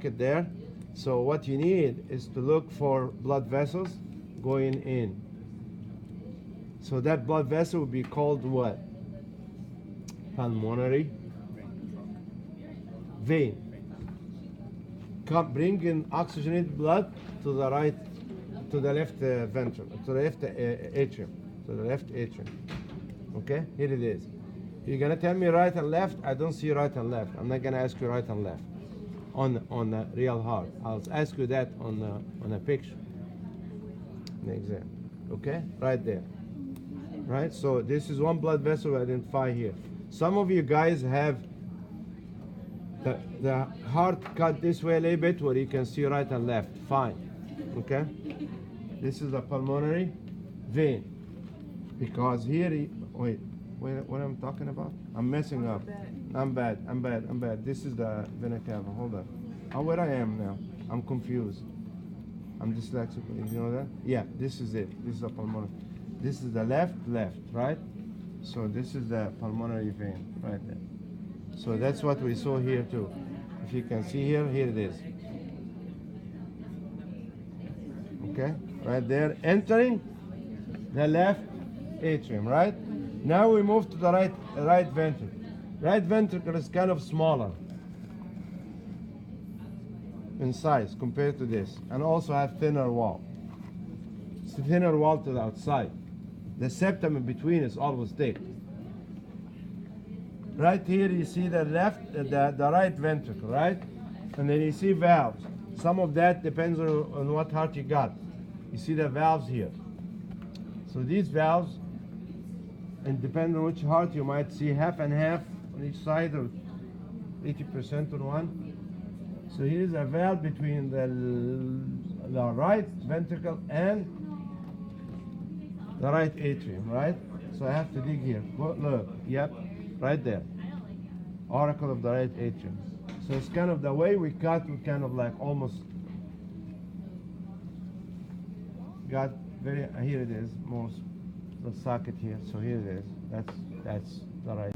socket there. So what you need is to look for blood vessels going in. So that blood vessel would be called what? Pulmonary vein. Bring in oxygenated blood to the right, to the left ventricle, to the left atrium, to the left atrium. Okay, here it is. You're gonna tell me right and left. I don't see right and left. I'm not gonna ask you right and left on the real heart. I'll ask you that on a picture, an exam. Okay, right there. Right. So this is one blood vessel we identify here. Some of you guys have the heart cut this way a little bit where you can see right and left. Fine. Okay. This is the pulmonary vein because here. Wait. What I'm talking about? I'm messing up. I'm bad. This is the vena cava. Hold on. Oh, where I am now? I'm confused. I'm dyslexic. You know that? Yeah, this is it. This is the pulmonary. This is the left, right? So this is the pulmonary vein right there. So that's what we saw here too. If you can see here it is. Okay? Right there. Entering the left atrium, right? Now we move to the right ventricle. Right ventricle is kind of smaller in size compared to this, and also have thinner wall. It's a thinner wall to the outside. The septum in between is always thick. Right here you see the right ventricle, right? And then you see valves. Some of that depends on what heart you got. You see the valves here. So these valves, and depending on which heart, you might see half and half on each side or 80% on one. So here's a valve between the right ventricle and the right atrium, right? So I have to dig here. Look, yep, right there. Auricle of the right atrium. So it's kind of the way we cut, we kind of like almost got very, here it is, most. The socket here, so here it is. That's the right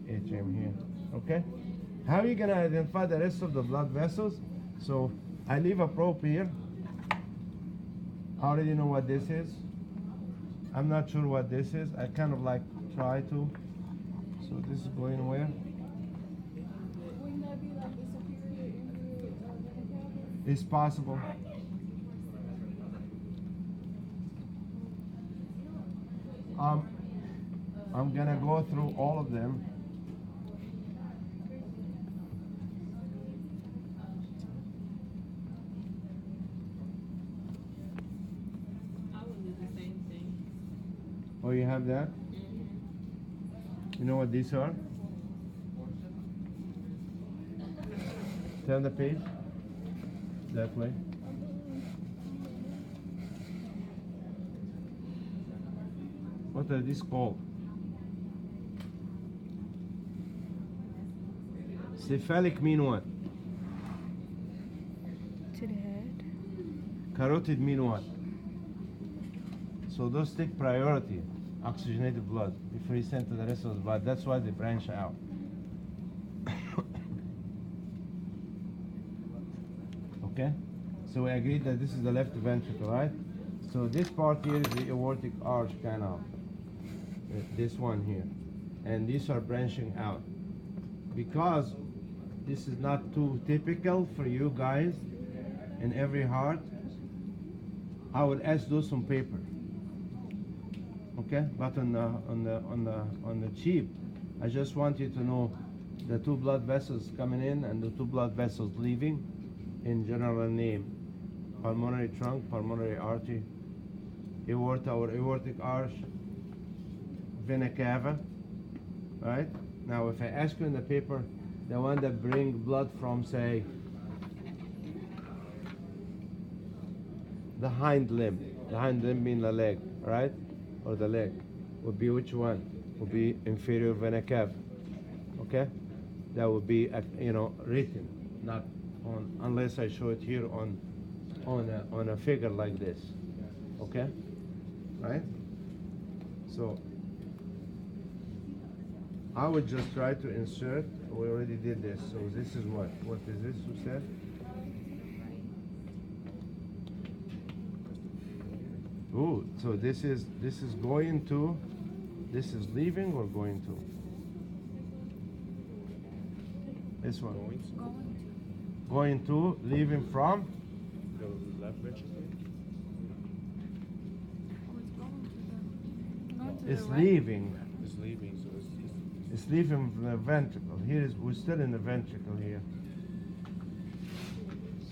atrium here. Okay? How are you gonna identify the rest of the blood vessels? So I leave a probe here. I already know what this is. I'm not sure what this is. I kind of like try to. So this is going where? Wouldn't that be like the superior into It's possible. I'm gonna go through all of them. I would do the same thing. Oh, you have that? You know what these are? Turn the page. That way. What are these called? Cephalic mean what? To the head. Carotid mean what? So those take priority, oxygenated blood, before you send to the rest of the blood. That's why they branch out. Okay? So we agreed that this is the left ventricle, right? So this part here is the aortic arch canal. This one here. And these are branching out. Because this is not too typical for you guys in every heart, I would ask those on paper. Okay? But on the cheap, I just want you to know the two blood vessels coming in and the two blood vessels leaving in general name. Pulmonary trunk, pulmonary artery, aorta or aortic arch, vena cava, right? Now if I ask you in the paper, the one that bring blood from, say, the hind limb mean the leg, right? Or the leg, would be which one? Would be inferior vena cava, okay? That would be, written, not on, unless I show it here on a figure like this, okay? Right? So I would just try to insert We already did this. So this is what? What is this you said? Oh, so this is going to, this is leaving or going to? This one. Going to, leaving from? The left ventricle. It's leaving. It's leaving, so It's leaving from the ventricle. Here is, we're still in the ventricle here.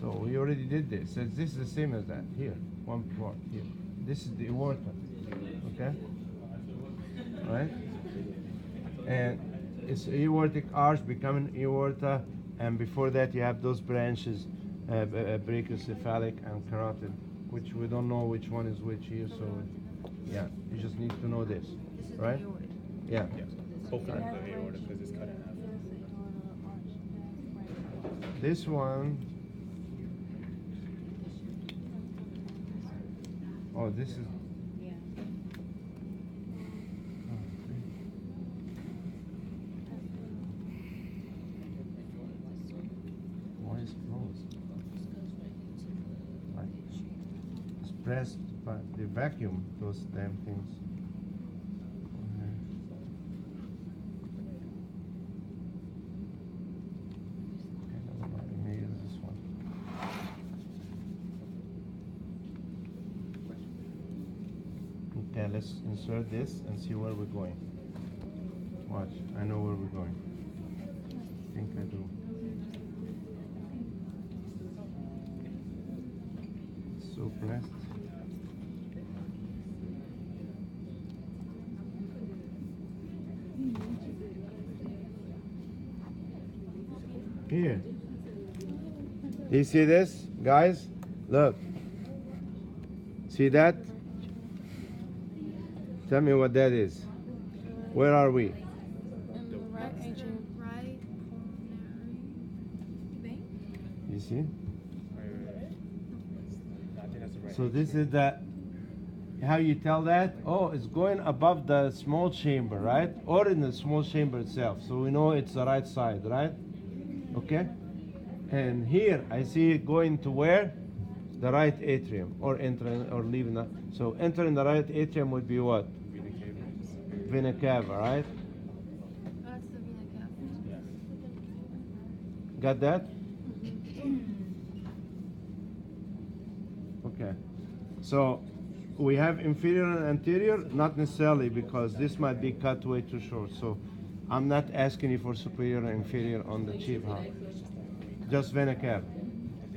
So we already did this. So this is the same as that. Here, one part here. This is the aorta. Okay? Right? And it's aortic arch becoming aorta, and before that you have those branches, brachiocephalic and carotid, which we don't know which one is which here. So yeah, you just need to know this, right? Yeah. yes. Hopefully the aorta because it's cut in half. This one. Oh, this is. Why is it closed? Like, it's pressed by the vacuum, those damn things. Okay, never mind. Let me use this one. Okay, let's insert this and see where we're going. Watch, I know where we're going. I think I do. So pressed. Here. Do you see this, guys? Look. See that? Tell me what that is. Where are we? In the right atrium, right pulmonary vein. You see? Right. I think that's the right. So this is the, how you tell that? Oh, it's going above the small chamber, right? Or in the small chamber itself. So we know it's the right side, right? Okay? And here I see it going to where? The right atrium, or entering or leaving that. So entering the right atrium would be what? Vena cava, right? That's the vena cava. Got that? Okay. So we have inferior and anterior, not necessarily, because this might be cut way too short. So I'm not asking you for superior and inferior on the chief heart. Just vena cava.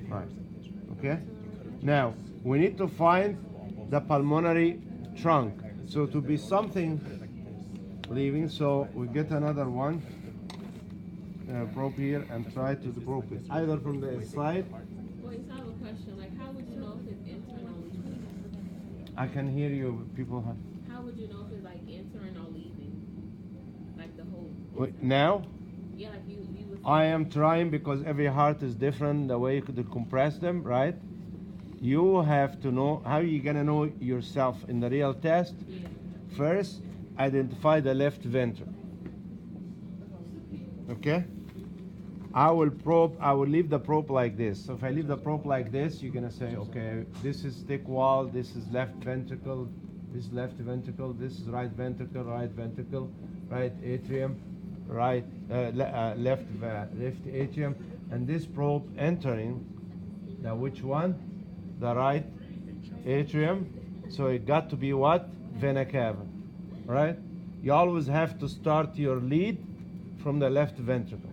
Right. Okay? Now, we need to find the pulmonary trunk. So to be something leaving, so we get another one probe here and try to probe it either from the side. Wait, so I have a question. Like, how would you know if it's entering or leaving? I can hear you, people. How would you know if it's like entering or leaving? Like the whole. Wait, now Yeah, like you would. I am trying, because every heart is different, the way you could compress them, right? You have to know. How are you gonna know yourself in the real test? Yeah. First, identify the left ventricle. Okay? I will leave the probe like this. So if I leave the probe like this, you're gonna say, okay, this is thick wall, this is left ventricle, this is left ventricle, this is right ventricle, right atrium, right left atrium, and this probe entering the which one? The right atrium. So it got to be what? Vena cava, right? You always have to start your lead from the left ventricle.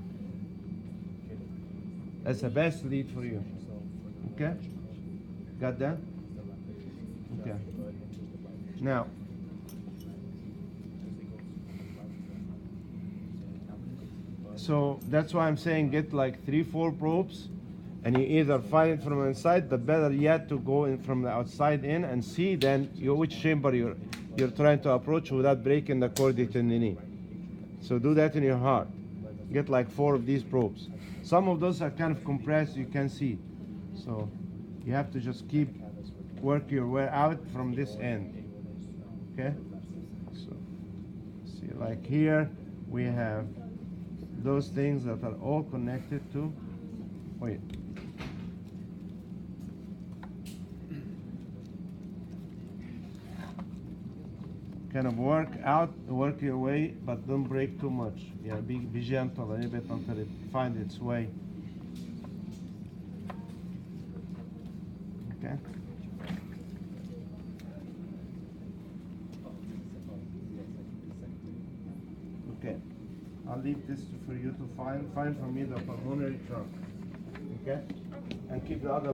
That's the best lead for you. Okay? Got that? Okay. Now, so that's why I'm saying get like 3-4 probes, and you either find it from inside, but better yet to go in from the outside in and see then which chamber you're trying to approach without breaking the chordae tendineae. So do that in your heart. Get like 4 of these probes. Some of those are kind of compressed, you can see. So you have to just work your way out from this end. Okay? So see, like here we have those things that are all connected to, wait. Kind of work your way, but don't break too much. Yeah, be gentle a little bit until it finds its way. Okay. Okay. I'll leave this for you to find. Find for me the pulmonary trunk. Okay? And keep the other